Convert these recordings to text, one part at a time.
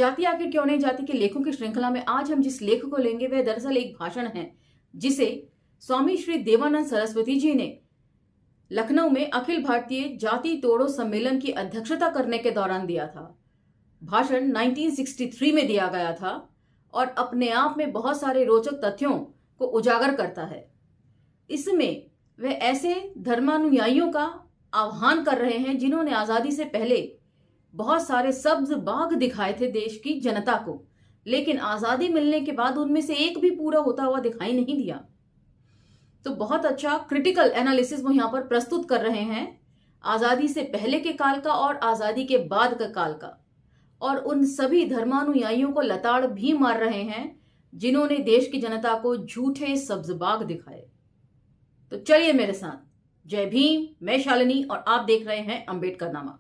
जाति आखिर क्यों नहीं जाती के लेखों की श्रृंखला में आज हम जिस लेख को लेंगे वह दरअसल एक भाषण है जिसे स्वामी श्री देवानंद सरस्वती जी ने लखनऊ में अखिल भारतीय जाति तोड़ो सम्मेलन की अध्यक्षता करने के दौरान दिया था। भाषण 1963 में दिया गया था और अपने आप में बहुत सारे रोचक तथ्यों को उजागर करता है। इसमें वे ऐसे धर्मानुयायियों का आह्वान कर रहे हैं जिन्होंने आजादी से पहले बहुत सारे सब्ज बाग दिखाए थे देश की जनता को, लेकिन आजादी मिलने के बाद उनमें से एक भी पूरा होता हुआ दिखाई नहीं दिया। तो बहुत अच्छा क्रिटिकल एनालिसिस वो यहां पर प्रस्तुत कर रहे हैं आजादी से पहले के काल का और आजादी के बाद का काल का, और उन सभी धर्मानुयायियों को लताड़ भी मार रहे हैं जिन्होंने देश की जनता को झूठे सब्ज बाग दिखाए। तो चलिए मेरे साथ। जय भीम, मैं शालिनी और आप देख रहे हैं अंबेडकर नामा।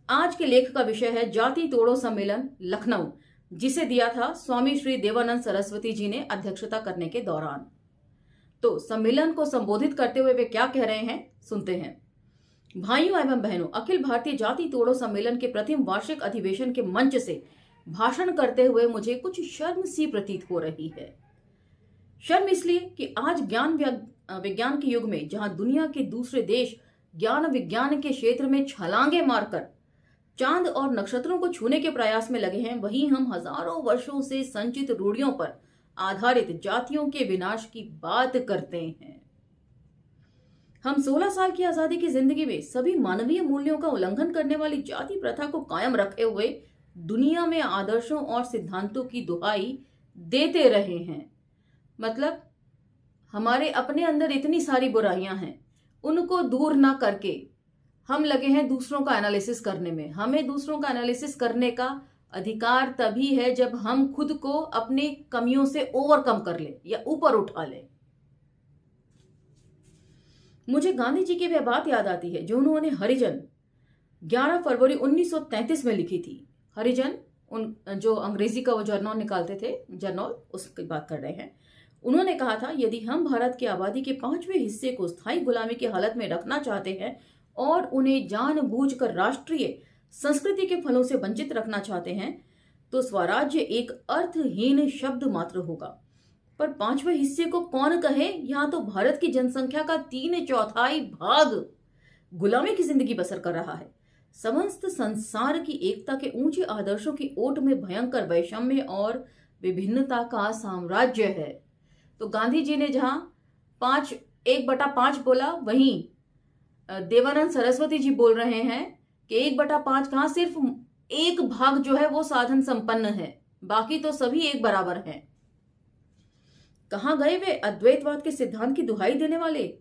आज के लेख का विषय है जाति तोड़ो सम्मेलन लखनऊ, जिसे दिया था स्वामी श्री देवानंद सरस्वती जी ने अध्यक्षता करने के दौरान। तो सम्मेलन को संबोधित करते हुए वे क्या कह रहे हैं, सुनते हैं। भाइयों एवं बहनों, अखिल भारतीय जाति तोड़ो सम्मेलन के प्रथम वार्षिक अधिवेशन के मंच से भाषण करते हुए मुझे कुछ शर्म सी प्रतीत हो रही है। शर्म इसलिए कि आज ज्ञान विज्ञान के युग में जहां दुनिया के दूसरे देश ज्ञान विज्ञान के क्षेत्र में छलांगे मारकर चांद और नक्षत्रों को छूने के प्रयास में लगे हैं, वहीं हम हजारों वर्षों से संचित रूढ़ियों पर आधारित जातियों के विनाश की बात करते हैं। हम 16 साल की आजादी की जिंदगी में सभी मानवीय मूल्यों का उल्लंघन करने वाली जाति प्रथा को कायम रखे हुए दुनिया में आदर्शों और सिद्धांतों की दुहाई देते रहे हैं। मतलब हमारे अपने अंदर इतनी सारी बुराइयां हैं, उनको दूर ना करके हम लगे हैं दूसरों का एनालिसिस करने में। हमें दूसरों का एनालिसिस करने का अधिकार तभी है जब हम खुद को अपनी कमियों से ओवरकम कर ले या ऊपर उठा ले। मुझे गांधी जी की वह बात याद आती है जो उन्होंने हरिजन 11 फरवरी 1933 में लिखी थी। हरिजन उन जो अंग्रेजी का वो जर्नल निकालते थे, जर्नल, उसकी बात कर रहे हैं। उन्होंने कहा था, यदि हम भारत की आबादी के 5वें हिस्से को स्थायी गुलामी की हालत में रखना चाहते हैं और उन्हें जानबूझकर राष्ट्रीय संस्कृति के फलों से वंचित रखना चाहते हैं, तो स्वराज्य एक अर्थहीन शब्द मात्र होगा। पर 5वें हिस्से को कौन कहे? यहाँ तो भारत की जनसंख्या का 3/4 भाग गुलामी की जिंदगी बसर कर रहा है। समस्त संसार की एकता के ऊंचे आदर्शों की ओट में भयंकर वैषम्य और विभिन्नता का साम्राज्य है। तो गांधी जी ने जहां 1/5 बोला, वहीं देवानंद सरस्वती जी बोल रहे हैं कि 1/5 कहां, सिर्फ एक भाग जो है वो साधन संपन्न है, बाकी तो सभी एक बराबर हैं। कहां गए वे अद्वैतवाद के सिद्धांत की दुहाई देने वाले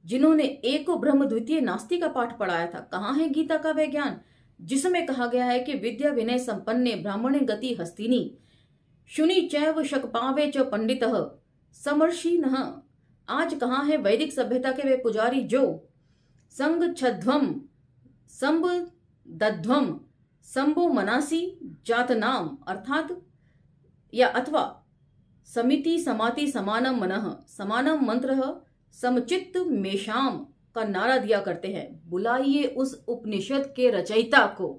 जिन्होंने एको ब्रह्म द्वितीय नास्ति का पाठ पढ़ाया था? कहां है गीता का वह ज्ञान जिसमें कहा गया है कि विद्या विनय संपन्ने ब्राह्मणे गति हस्तिनी शुनि चैव शक पावे च पंडितः समर्षि नः। आज कहां है वैदिक सभ्यता के वे पुजारी जो संग छध्वम संब दध्वम संबो मनासी जात नाम अर्थात या अथवा समिति समाति समानम मनः समानम मंत्र समचित्त मेषाम का नारा दिया करते हैं। बुलाइए उस उपनिषद के रचयिता को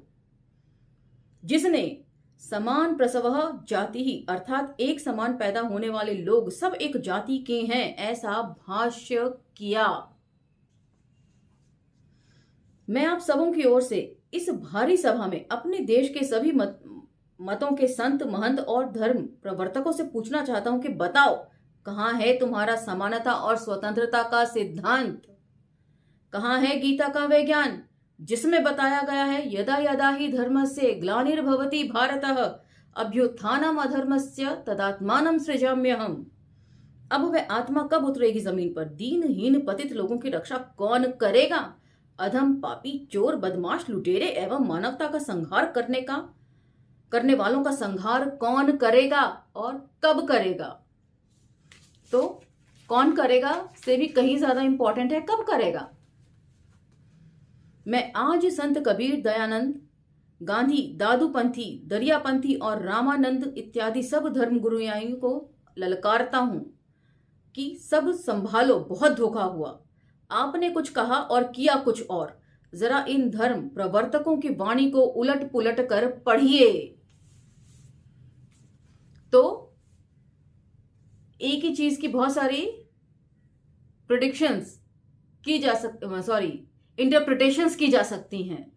जिसने समान प्रसव जाति ही अर्थात एक समान पैदा होने वाले लोग सब एक जाति के हैं ऐसा भाष्य किया। मैं आप सबों की ओर से इस भारी सभा में अपने देश के सभी मतों के संत महंत और धर्म प्रवर्तकों से पूछना चाहता हूं कि बताओ, कहां है तुम्हारा समानता और स्वतंत्रता का सिद्धांत? कहां है गीता का वह ज्ञान जिसमें बताया गया है यदा यदा ही धर्मस्य ग्लानिर्भवति भारतः अभ्युत्थानम अधर्मस्य तदात्मानं सृजाम्यहम्। अब वह आत्मा कब उतरेगी जमीन पर? दीनहीन पतित लोगों की रक्षा कौन करेगा? अधम पापी चोर बदमाश लुटेरे एवं मानवता का संहार करने वालों का संहार कौन करेगा और कब करेगा? तो कौन करेगा से भी कहीं ज्यादा इंपॉर्टेंट है कब करेगा। मैं आज संत कबीर, दयानंद, गांधी, दादूपंथी, दरियापंथी और रामानंद इत्यादि सब धर्म गुरुओं को ललकारता हूं कि सब संभालो, बहुत धोखा हुआ। आपने कुछ कहा और किया कुछ और। जरा इन धर्म प्रवर्तकों की वाणी को उलट पुलट कर पढ़िए। तो एक ही चीज की बहुत सारी प्रिडिक्शंस की जा सकती, इंटरप्रिटेशंस की जा सकती हैं।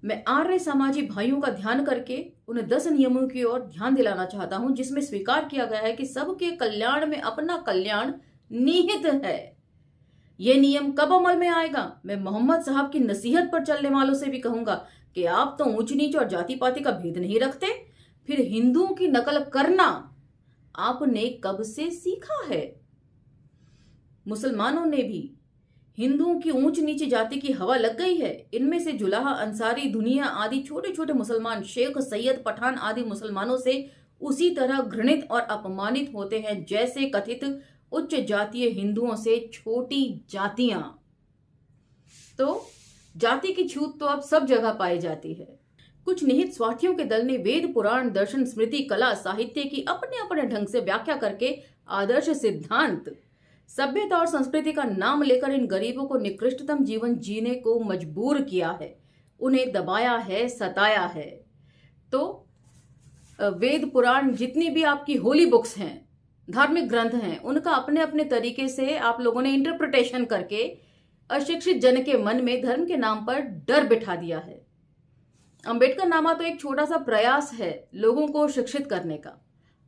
मैं आर्य सामाजिक भाइयों का ध्यान करके उन्हें 10 नियमों की ओर ध्यान दिलाना चाहता हूं, जिसमें स्वीकार किया गया है कि सबके कल्याण में अपना कल्याण निहित है। यह नियम कब अमल में आएगा? मैं मोहम्मद साहब की नसीहत पर चलने वालों से भी कहूंगा कि आप तो ऊंच नीच और जाति पाति का भेद नहीं रखते, फिर हिंदुओं की नकल करना आपने कब से सीखा है? मुसलमानों ने भी हिंदुओं की ऊंच नीची जाति की हवा लग गई है। इनमें से जुलाहा, अंसारी, दुनिया आदि छोटे छोटे मुसलमान शेख, सैयद, पठान आदि मुसलमानों से उसी तरह घृणित और अपमानित होते हैं जैसे कथित उच्च जातीय हिंदुओं से छोटी जातियां। तो जाति की छूत तो अब सब जगह पाई जाती है। कुछ निहित स्वार्थियों के दल ने वेद, पुराण, दर्शन, स्मृति, कला, साहित्य की अपने अपने ढंग से व्याख्या करके आदर्श, सिद्धांत, सभ्यता और संस्कृति का नाम लेकर इन गरीबों को निकृष्टतम जीवन जीने को मजबूर किया है, उन्हें दबाया है, सताया है। तो वेद, पुराण, जितनी भी आपकी होली बुक्स हैं, धार्मिक ग्रंथ हैं, उनका अपने अपने तरीके से आप लोगों ने इंटरप्रिटेशन करके अशिक्षित जन के मन में धर्म के नाम पर डर बिठा दिया है। अंबेडकर नामा तो एक छोटा सा प्रयास है लोगों को शिक्षित करने का।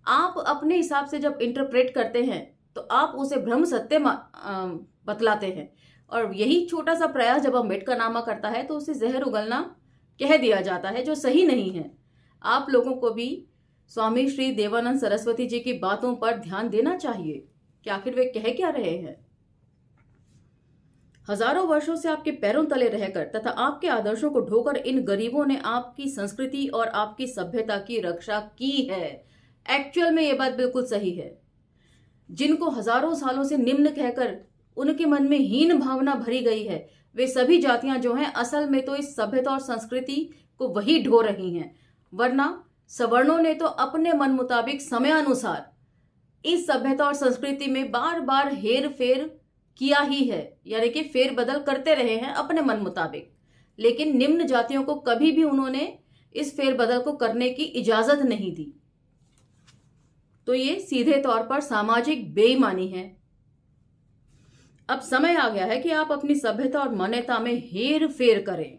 आप अपने हिसाब से जब इंटरप्रेट करते हैं तो आप उसे भ्रम सत्य बतलाते हैं, और यही छोटा सा प्रयास जब अंबेडकर नामा करता है तो उसे जहर उगलना कह दिया जाता है, जो सही नहीं है। आप लोगों को भी स्वामी श्री देवानंद सरस्वती जी की बातों पर ध्यान देना चाहिए कि आखिर वे कह क्या रहे हैं। हजारों वर्षों से आपके पैरों तले रहकर तथा आपके आदर्शों को ढोकर इन गरीबों ने आपकी संस्कृति और आपकी सभ्यता की रक्षा की है। एक्चुअल में यह बात बिल्कुल सही है। जिनको हजारों सालों से निम्न कहकर उनके मन में हीन भावना भरी गई है, वे सभी जातियां जो हैं असल में तो इस सभ्यता और संस्कृति को वही ढो रही हैं। वरना सवर्णों ने तो अपने मन मुताबिक समयानुसार इस सभ्यता और संस्कृति में बार बार हेर फेर किया ही है, यानी कि फेर बदल करते रहे हैं अपने मन मुताबिक। लेकिन निम्न जातियों को कभी भी उन्होंने इस फेर बदल को करने की इजाजत नहीं दी। तो ये सीधे तौर पर सामाजिक बेईमानी है। अब समय आ गया है कि आप अपनी सभ्यता और मान्यता में हेर फेर करें,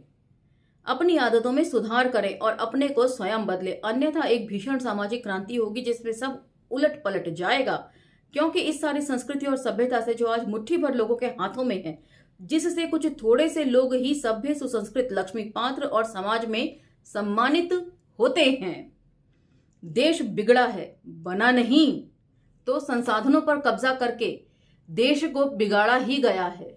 अपनी आदतों में सुधार करें और अपने को स्वयं बदले, अन्यथा एक भीषण सामाजिक क्रांति होगी जिसमें सब उलट पलट जाएगा। क्योंकि इस सारी संस्कृति और सभ्यता से जो आज मुट्ठी भर लोगों के हाथों में है, जिससे कुछ थोड़े से लोग ही सभ्य, सुसंस्कृत, लक्ष्मी पात्र और समाज में सम्मानित होते हैं, देश बिगड़ा है, बना नहीं। तो संसाधनों पर कब्जा करके देश को बिगाड़ा ही गया है।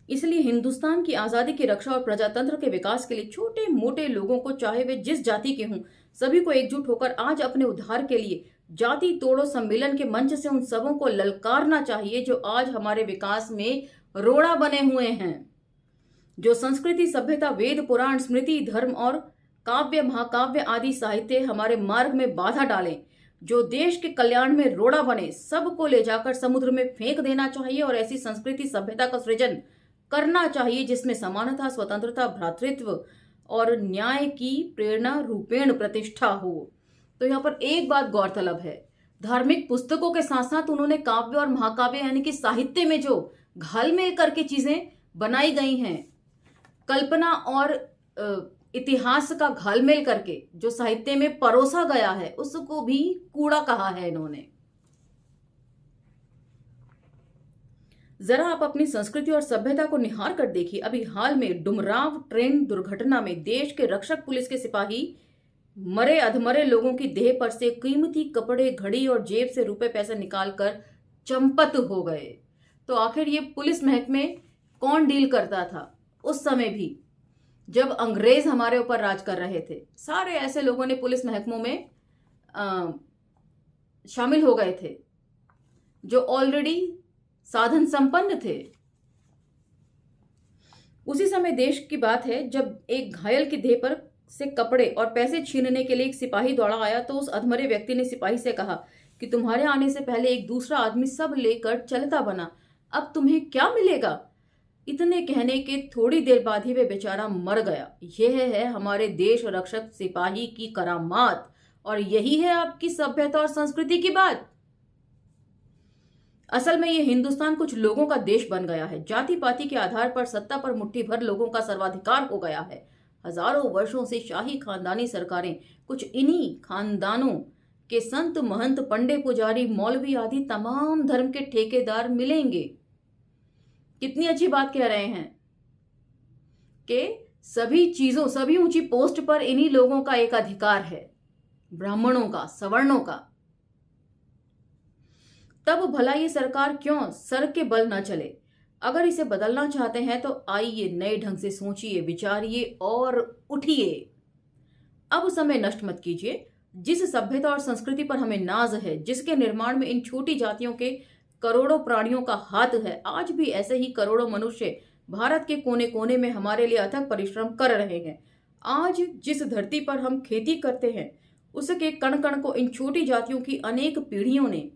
इसलिए हिंदुस्तान की आजादी की रक्षा और प्रजातंत्र के विकास के लिए छोटे मोटे लोगों को, चाहे वे जिस जाति के हों, सभी को एकजुट होकर आज अपने उद्धार के लिए जाति तोड़ो सम्मेलन के मंच से उन सबों को ललकारना चाहिए जो आज हमारे विकास में रोड़ा बने हुए हैं, जो संस्कृति, सभ्यता, वेद, पुराण, स्मृति, धर्म और काव्य, महाकाव्य आदि साहित्य हमारे मार्ग में बाधा डालें, जो देश के कल्याण में रोड़ा बने, सबको ले जाकर समुद्र में फेंक देना चाहिए और ऐसी संस्कृति, सभ्यता का सृजन करना चाहिए जिसमें समानता, स्वतंत्रता, भ्रातृत्व और न्याय की प्रेरणा रूपेण प्रतिष्ठा हो। तो यहाँ पर एक बात गौरतलब है, धार्मिक पुस्तकों के साथ साथ उन्होंने काव्य और महाकाव्य यानी कि साहित्य में जो घालमेल करके चीजें बनाई गई हैं, कल्पना और इतिहास का घालमेल करके जो साहित्य में परोसा गया है, उसको भी कूड़ा कहा है इन्होंने। जरा आप अपनी संस्कृति और सभ्यता को निहार कर देखिए। अभी हाल में डुमराव ट्रेन दुर्घटना में देश के रक्षक पुलिस के सिपाही मरे अधमरे लोगों की देह पर से कीमती कपड़े, घड़ी और जेब से रुपए पैसे निकालकर चंपत हो गए। तो आखिर ये पुलिस महकमे कौन डील करता था उस समय भी, जब अंग्रेज हमारे ऊपर राज कर रहे थे? सारे ऐसे लोगों ने पुलिस महकमों में शामिल हो गए थे जो ऑलरेडी साधन संपन्न थे। उसी समय देश की बात है जब एक घायल की देह पर से कपड़े और पैसे छीनने के लिए एक सिपाही दौड़ा आया, तो उस अधमरे व्यक्ति ने सिपाही से कहा कि तुम्हारे आने से पहले एक दूसरा आदमी सब लेकर चलता बना, अब तुम्हें क्या मिलेगा? इतने कहने के थोड़ी देर बाद ही वे बेचारा मर गया। यह है हमारे देश रक्षक सिपाही की करामात, और यही है आपकी सभ्यता और संस्कृति की बात। असल में ये हिंदुस्तान कुछ लोगों का देश बन गया है। जाति पाति के आधार पर सत्ता पर मुट्ठी भर लोगों का सर्वाधिकार हो गया है। हजारों वर्षों से शाही खानदानी सरकारें कुछ इन्हीं खानदानों के संत महंत पंडे पुजारी मौलवी आदि तमाम धर्म के ठेकेदार मिलेंगे। कितनी अच्छी बात कह रहे हैं कि सभी ऊंची पोस्ट पर इन्हीं लोगों का एक अधिकार है, ब्राह्मणों का, सवर्णों का। तब भला ये सरकार क्यों सर के बल न चले? अगर इसे बदलना चाहते हैं तो आइए नए ढंग से सोचिए, विचारिए और उठिए। अब समय नष्ट मत कीजिए। जिस सभ्यता और संस्कृति पर हमें नाज है, जिसके निर्माण में इन छोटी जातियों के करोड़ों प्राणियों का हाथ है, आज भी ऐसे ही करोड़ों मनुष्य भारत के कोने कोने में हमारे लिए अथक परिश्रम कर रहे हैं। आज जिस धरती पर हम खेती करते हैं, उसके कण कण को इन छोटी जातियों की अनेक पीढ़ियों ने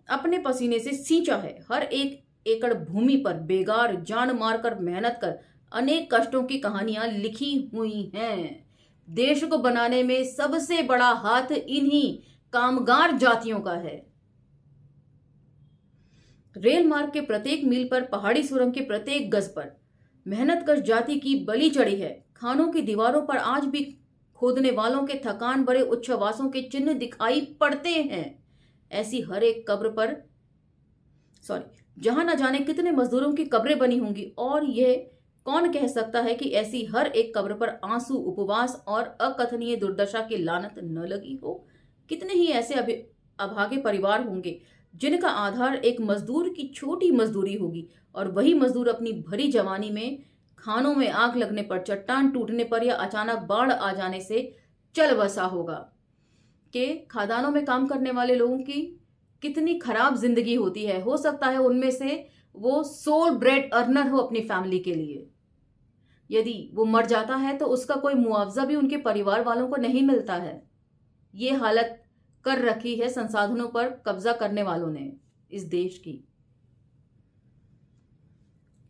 अपने पसीने से सींचा है। हर एक एकड़ भूमि पर बेगार जान मारकर मेहनत कर अनेक कष्टों की कहानियां लिखी हुई हैं। देश को बनाने में सबसे बड़ा हाथ इन्हीं कामगार जातियों का है। रेल मार्ग के प्रत्येक मील पर, पहाड़ी सुरंग के प्रत्येक गज पर मेहनतकश जाति की बलि चढ़ी है। खानों की दीवारों पर आज भी खोदने वालों के थकान भरे उच्छ्वासों के चिन्ह दिखाई पड़ते हैं। ऐसी हर एक कब्र पर जहां न जाने कितने मजदूरों की कब्रें बनी होंगी, और यह कौन कह सकता है कि ऐसी हर एक कब्र पर आंसू, उपवास और अकथनीय दुर्दशा की लानत न लगी हो। कितने ही ऐसे अभागे परिवार होंगे जिनका आधार एक मजदूर की छोटी मजदूरी होगी, और वही मजदूर अपनी भरी जवानी में खानों में आग लगने पर, चट्टान टूटने पर या अचानक बाढ़ आ जाने से चल बसा होगा। कि खादानों में काम करने वाले लोगों की कितनी खराब जिंदगी होती है। हो सकता है उनमें से वो सोल ब्रेड अर्नर हो अपनी फैमिली के लिए। यदि वो मर जाता है तो उसका कोई मुआवजा भी उनके परिवार वालों को नहीं मिलता है। ये हालत कर रखी है संसाधनों पर कब्जा करने वालों ने इस देश की।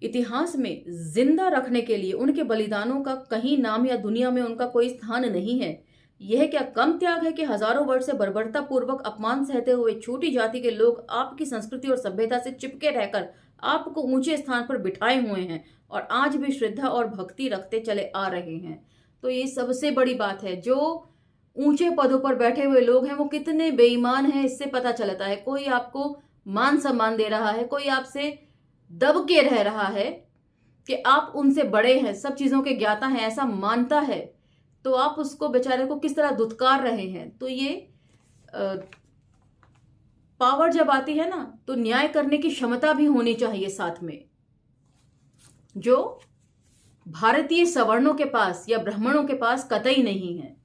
इतिहास में जिंदा रखने के लिए उनके बलिदानों का कहीं नाम या दुनिया में उनका कोई स्थान नहीं है। यह क्या कम त्याग है कि हजारों वर्ष से बर्बरता पूर्वक अपमान सहते हुए छोटी जाति के लोग आपकी संस्कृति और सभ्यता से चिपके रहकर आपको ऊंचे स्थान पर बिठाए हुए हैं और आज भी श्रद्धा और भक्ति रखते चले आ रहे हैं। तो ये सबसे बड़ी बात है। जो ऊंचे पदों पर बैठे हुए लोग हैं वो कितने बेईमान हैं, इससे पता चलता है। कोई आपको मान सम्मान दे रहा है, कोई आपसे दब के रह रहा है कि आप उनसे बड़े हैं, सब चीजों के ज्ञाता हैं, ऐसा मानता है, तो आप उसको बेचारे को किस तरह दुत्कार रहे हैं। तो ये पावर जब आती है ना, तो न्याय करने की क्षमता भी होनी चाहिए साथ में, जो भारतीय सवर्णों के पास या ब्राह्मणों के पास कतई नहीं है।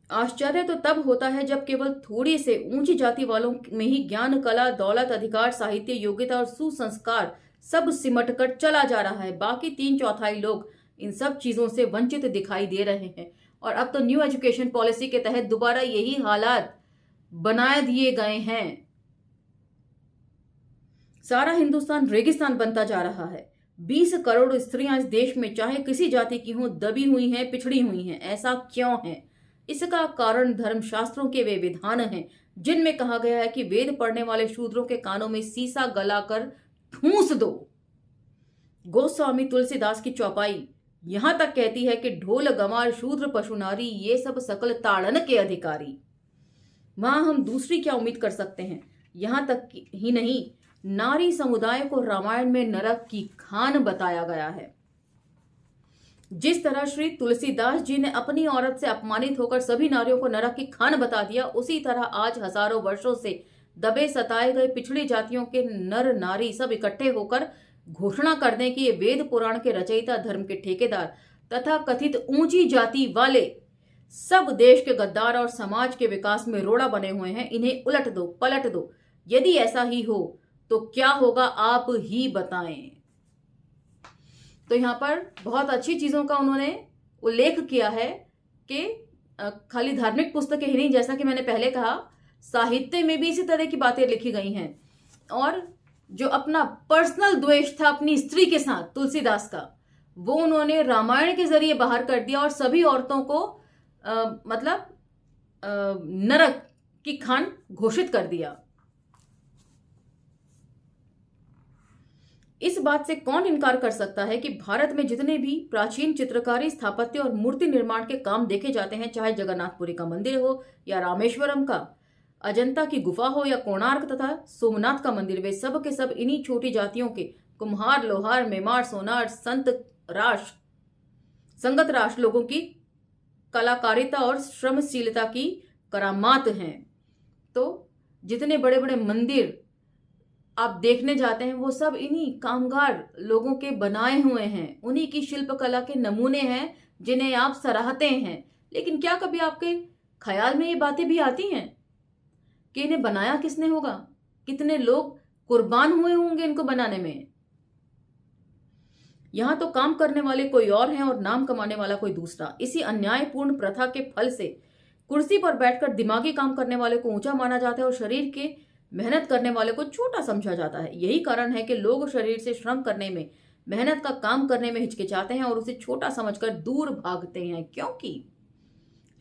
आश्चर्य तो तब होता है जब केवल थोड़ी से ऊंची जाति वालों में ही ज्ञान, कला, दौलत, अधिकार, साहित्य, योग्यता और सुसंस्कार सब सिमट कर चला जा रहा है। बाकी 3/4 लोग इन सब चीजों से वंचित दिखाई दे रहे हैं। और अब तो न्यू एजुकेशन पॉलिसी के तहत दोबारा यही हालात बना दिए गए हैं। सारा हिंदुस्तान रेगिस्तान बनता जा रहा है। 20 करोड़ स्त्रियां इस देश में चाहे किसी जाति की हों दबी हुई हैं, पिछड़ी हुई हैं। ऐसा क्यों है? इसका कारण धर्मशास्त्रों के वे विधान हैं जिनमें कहा गया है कि वेद पढ़ने वाले शूद्रों के कानों में सीसा गलाकर ठूंस दो। गोस्वामी तुलसीदास की चौपाई यहां तक कहती है कि ढोल गंवार शूद्र पशु नारी ये सब सकल ताड़न के अधिकारी। वहां हम दूसरी क्या उम्मीद कर सकते हैं? यहां तक ही नहीं, नारी समुदाय को रामायण में नरक की खान बताया गया है। जिस तरह श्री तुलसीदास जी ने अपनी औरत से अपमानित होकर सभी नारियों को नरक की खान बता दिया, उसी तरह आज हजारों वर्षों से दबे सताए गए पिछड़ी जातियों के नर नारी सब इकट्ठे होकर घोषणा कर दें कि ये वेद पुराण के रचयिता, धर्म के ठेकेदार तथा कथित ऊंची जाति वाले सब देश के गद्दार और समाज के विकास में रोड़ा बने हुए हैं। इन्हें उलट दो, पलट दो। यदि ऐसा ही हो तो क्या होगा आप ही बताएं। तो यहां पर बहुत अच्छी चीजों का उन्होंने उल्लेख किया है कि खाली धार्मिक पुस्तकें ही नहीं, जैसा कि मैंने पहले कहा, साहित्य में भी इसी तरह की बातें लिखी गई हैं। और जो अपना पर्सनल द्वेष था अपनी स्त्री के साथ तुलसीदास का, वो उन्होंने रामायण के जरिए बाहर कर दिया और सभी औरतों को नरक की खान घोषित कर दिया। इस बात से कौन इनकार कर सकता है कि भारत में जितने भी प्राचीन चित्रकारी, स्थापत्य और मूर्ति निर्माण के काम देखे जाते हैं, चाहे जगन्नाथपुरी का मंदिर हो या रामेश्वरम का, अजंता की गुफा हो या कोणार्क तथा सोमनाथ का मंदिर, वे सब के सब इन्हीं छोटी जातियों के कुम्हार, लोहार, मेमार, सोनार, संगत राश लोगों की कलाकारिता और श्रमशीलता की करामात हैं। तो जितने बड़े बड़े मंदिर आप देखने जाते हैं वो सब इन्हीं कामगार लोगों के बनाए हुए हैं, उन्हीं की शिल्पकला के नमूने हैं जिन्हें आप सराहते हैं। लेकिन क्या कभी आपके ख्याल में ये बातें भी आती हैं कि इन्हें बनाया किसने होगा, कितने लोग कुर्बान हुए होंगे इनको बनाने में? यहां तो काम करने वाले कोई और हैं और नाम कमाने वाला कोई दूसरा। इसी अन्यायपूर्ण प्रथा के फल से कुर्सी पर बैठकर दिमागी काम करने वाले को ऊंचा माना जाता है और शरीर के मेहनत करने वाले को छोटा समझा जाता है। यही कारण है कि लोग शरीर से श्रम करने में, मेहनत का काम करने में हिचकिचाते हैं और उसे छोटा समझकर दूर भागते हैं, क्योंकि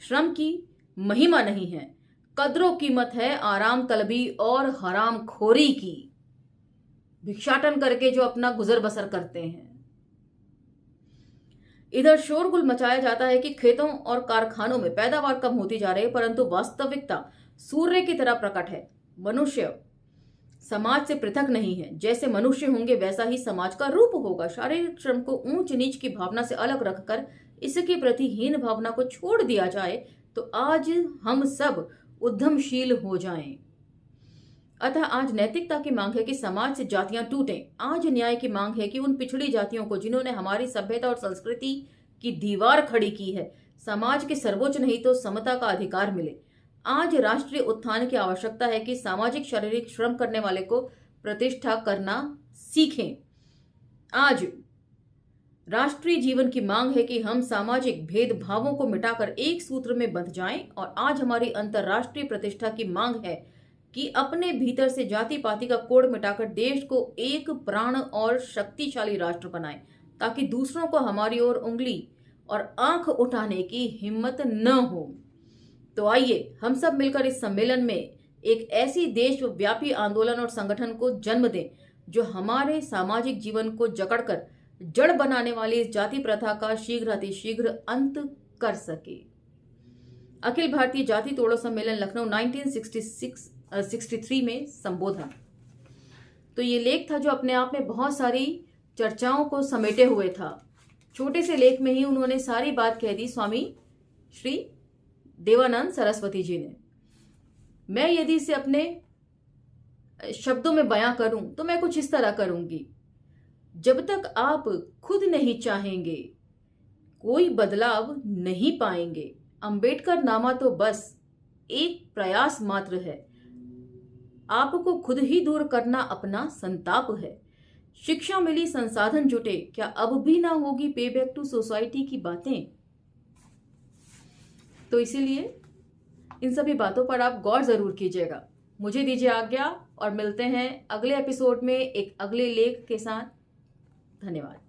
श्रम की महिमा नहीं है, कदरो कीमत है आराम तलबी और हराम खोरी की, भिक्षाटन करके जो अपना गुजर बसर करते हैं। इधर शोरगुल मचाया जाता है कि खेतों और कारखानों में पैदावार कम होती जा रही है, परंतु वास्तविकता सूर्य की तरह प्रकट है। मनुष्य समाज से पृथक नहीं है, जैसे मनुष्य होंगे वैसा ही समाज का रूप होगा। शारीरिक श्रम को ऊंच नीच की भावना से अलग रखकर इसके प्रति हीन भावना को छोड़ दिया जाए तो आज हम सब उद्यमशील हो जाएं। अतः आज नैतिकता की मांग है कि समाज से जातियां टूटें। आज न्याय की मांग है कि उन पिछड़ी जातियों को जिन्होंने हमारी सभ्यता और संस्कृति की दीवार खड़ी की है, समाज के सर्वोच्च नहीं तो समता का अधिकार मिले। आज राष्ट्रीय उत्थान की आवश्यकता है कि सामाजिक शारीरिक श्रम करने वाले को प्रतिष्ठा करना सीखें। आज राष्ट्रीय जीवन की मांग है कि हम सामाजिक भेदभावों को मिटाकर एक सूत्र में बंध जाएं और आज हमारी अंतर्राष्ट्रीय प्रतिष्ठा की मांग है कि अपने भीतर से जाति पाति का कोड़ मिटाकर देश को एक प्राण और शक्तिशाली राष्ट्र बनाएं, ताकि दूसरों को हमारी ओर उंगली और आंख उठाने की हिम्मत न हो। तो आइए हम सब मिलकर इस सम्मेलन में एक ऐसी देशव्यापी आंदोलन और संगठन को जन्म दें जो हमारे सामाजिक जीवन को जकड़कर जड़ बनाने वाली इस जाति प्रथा का शीघ्र अतिशीघ्र अंत कर सके। अखिल भारतीय जाति तोड़ो सम्मेलन लखनऊ 1963 में संबोधन। तो ये लेख था जो अपने आप में बहुत सारी चर्चाओं को समेटे हुए था। छोटे से लेख में ही उन्होंने सारी बात कह दी स्वामी श्री देवानंद सरस्वती जी ने। मैं यदि इसे अपने शब्दों में बयां करूं तो मैं कुछ इस तरह करूंगी। जब तक आप खुद नहीं चाहेंगे कोई बदलाव नहीं पाएंगे। अंबेडकर नामा तो बस एक प्रयास मात्र है। आपको खुद ही दूर करना अपना संताप है। शिक्षा मिली, संसाधन जुटे, क्या अब भी ना होगी पे बैक टू सोसाइटी की बातें? तो इसीलिए इन सभी बातों पर आप गौर जरूर कीजिएगा। मुझे दीजिए आज्ञा और मिलते हैं अगले एपिसोड में एक अगले लेख के साथ। धन्यवाद।